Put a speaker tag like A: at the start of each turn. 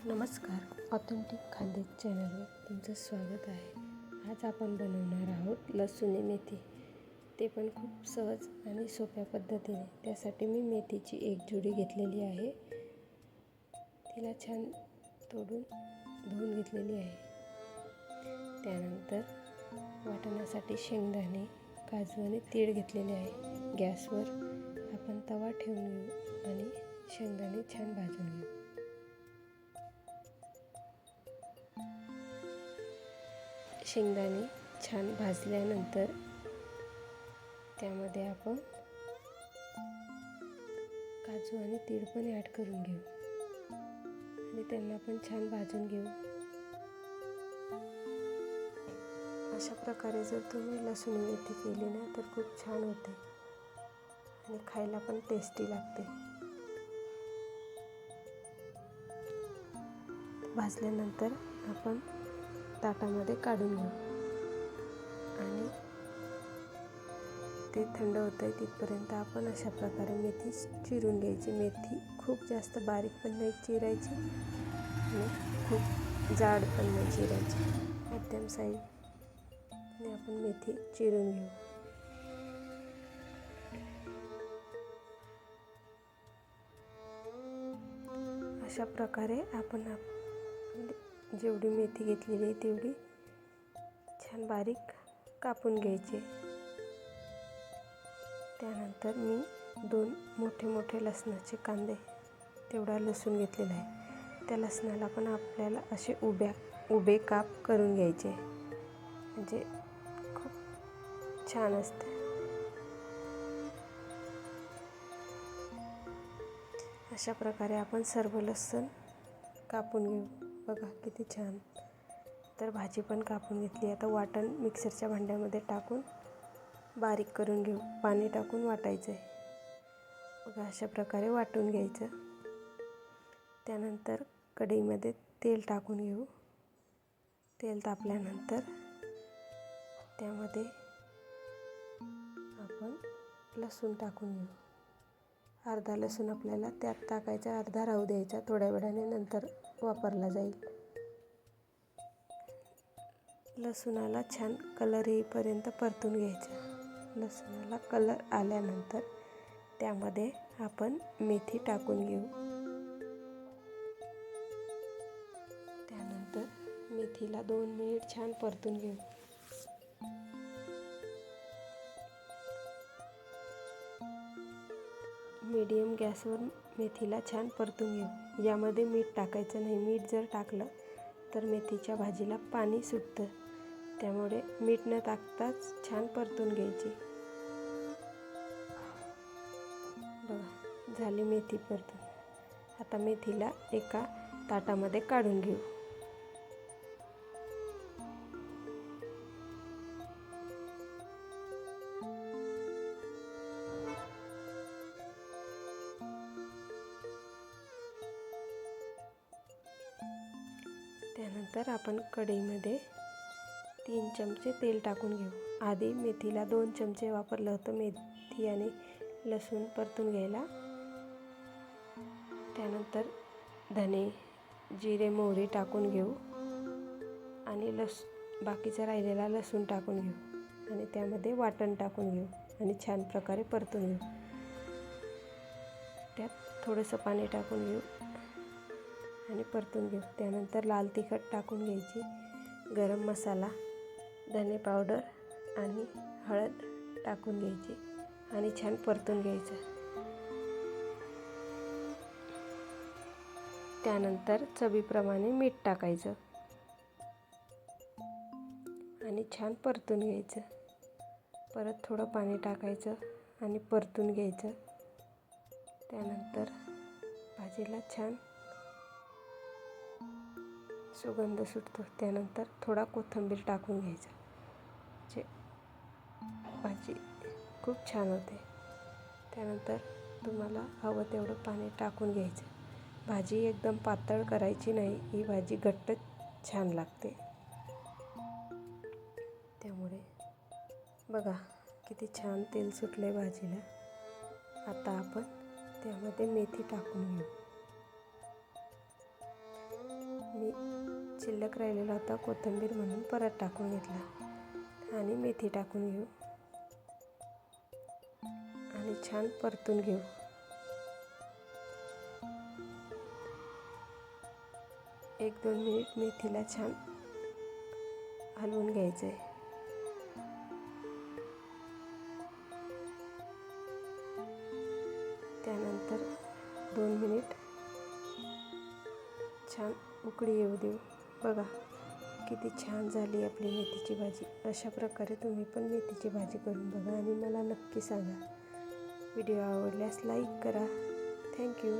A: नमस्कार, ऑथेंटिक खाद्य चॅनलवर तुमचं स्वागत आहे. आज आपण बनवणार आहोत लसूण मेथी, ते पण खूप सहज आणि सोप्या पद्धतीने. त्यासाठी मी मेथीची एक जुडी घेतलेली आहे. तिला छान तोडून धुवून घेतलेली आहे. त्यानंतर वाटणासाठी शेंगदाणे, काजू आणि तीळ घेतलेले आहे. गॅसवर आपण तवा ठेवून घेऊ आणि शेंगदाणे छान भाजून घेऊ. शेंगदाणे छान भाजल्यानंतर त्यामध्ये आपण काजू आणि तीळ पण ॲड करून घेऊ आणि त्यांना पण छान भाजून घेऊ. अशा प्रकारे जर तुम्ही लसूण मेथी केली ना तर खूप छान होते आणि खायला पण टेस्टी लागते. भाजल्यानंतर आपण ताटामध्ये काढून घेऊ आणि ते थंड होतं आहे तिथपर्यंत आपण अशा प्रकारे मेथी चिरून घ्यायची. मेथी खूप जास्त बारीक पण नाही चिरायची आणि खूप जाड पण नाही चिरायची. मध्यम साईजने आपण मेथी चिरून घेऊ. अशा प्रकारे आपण जेवढी मेथी घेतलेली आहे तेवढी छान बारीक कापून घ्यायची. त्यानंतर मी 2 मोठे लसणाचे कांदे तेवढा लसूण घेतलेला आहे. त्या लसणाला पण आपल्याला असे उभे काप करून घ्यायचे, म्हणजे खूप छान असते. अशा प्रकारे आपण सर्व लसूण कापून घेऊ. बघा किती छान. तर भाजी पण कापून घेतली. आता वाटण मिक्सरच्या भांड्यामध्ये टाकून बारीक करून घेऊ. पाणी टाकून वाटायचं आहे. बघा अशा प्रकारे वाटून घ्यायचं. त्यानंतर कढईमध्ये तेल टाकून घेऊ. तेल तापल्यानंतर त्यामध्ये आपण लसूण टाकून घेऊ. अर्धा लसूण आपल्याला त्यात टाकायचा, अर्धा राहू द्यायचा, थोड्या वेळाने नंतर वापरला जाईल. लसूणाला छान कलर येईपर्यंत परतून घ्यायचं. लसूणाला कलर आल्यानंतर त्यामध्ये आपण मेथी टाकून घेऊ. त्यानंतर मेथीला 2 मिनिट छान परतून घेऊ. मीडियम गॅसवर मेथीला छान परतून घेऊ. यामध्ये मीठ टाकायचं नाही. मीठ जर टाकलं तर मेथीच्या भाजीला पाणी सुटतं. त्यामुळे मीठ न टाकताच छान परतून घ्यायची. बघा झाली मेथी परतून. आता मेथीला एका ताटामध्ये काढून घेऊ. त्यानंतर आपण कढईमध्ये 3 चमचे तेल टाकून घेऊ. आधी मेथीला 2 चमचे वापरलं होतं मेथी आणि लसूण परतून घ्यायला. त्यानंतर धने, जिरे, मोहरी टाकून घेऊ आणि बाकीचा राहिलेला लसूण टाकून घेऊ आणि त्यामध्ये वाटण टाकून घेऊ आणि छान प्रकारे परतून घेऊ. त्यात थोडंसं पाणी टाकून घेऊ आणि परतून घेऊ. त्यानंतर लाल तिखट टाकून घ्यायची, गरम मसाला, धने पावडर आणि हळद टाकून घ्यायची आणि छान परतून घ्यायचं. त्यानंतर चवीप्रमाणे मीठ टाकायचं आणि छान परतून घ्यायचं. परत थोडं पाणी टाकायचं आणि परतून घ्यायचं. त्यानंतर भाजीला छान सुगंध सुटतो. त्यानंतर थोडा कोथिंबीर टाकून घ्यायचा, म्हणजे भाजी खूप छान होते. त्यानंतर तुम्हाला हवं तेवढं पाणी टाकून घ्यायचं. भाजी एकदम पातळ करायची नाही, ही भाजी घट्ट छान लागते. त्यामुळे बघा किती छान तेल सुटले भाजीला. आता आपण त्यामध्ये मेथी टाकून घेऊ. शिल्लक राहिलेला होता कोथिंबीर म्हणून परत टाकून घेतला आणि मेथी टाकून घेऊ आणि छान परतून घेऊ. एक 2 मिनिट मेथीला छान हलवून घ्यायचं आहे. त्यानंतर 2 मिनिट छान उकळी येऊ देऊ. बघा किती छान झाली आपली मेथीची भाजी. अशा प्रकारे तुम्ही पण मेथीची भाजी करून बघा आणि मला नक्की सांगा. व्हिडिओ आवडल्यास लाईक करा. थँक्यू.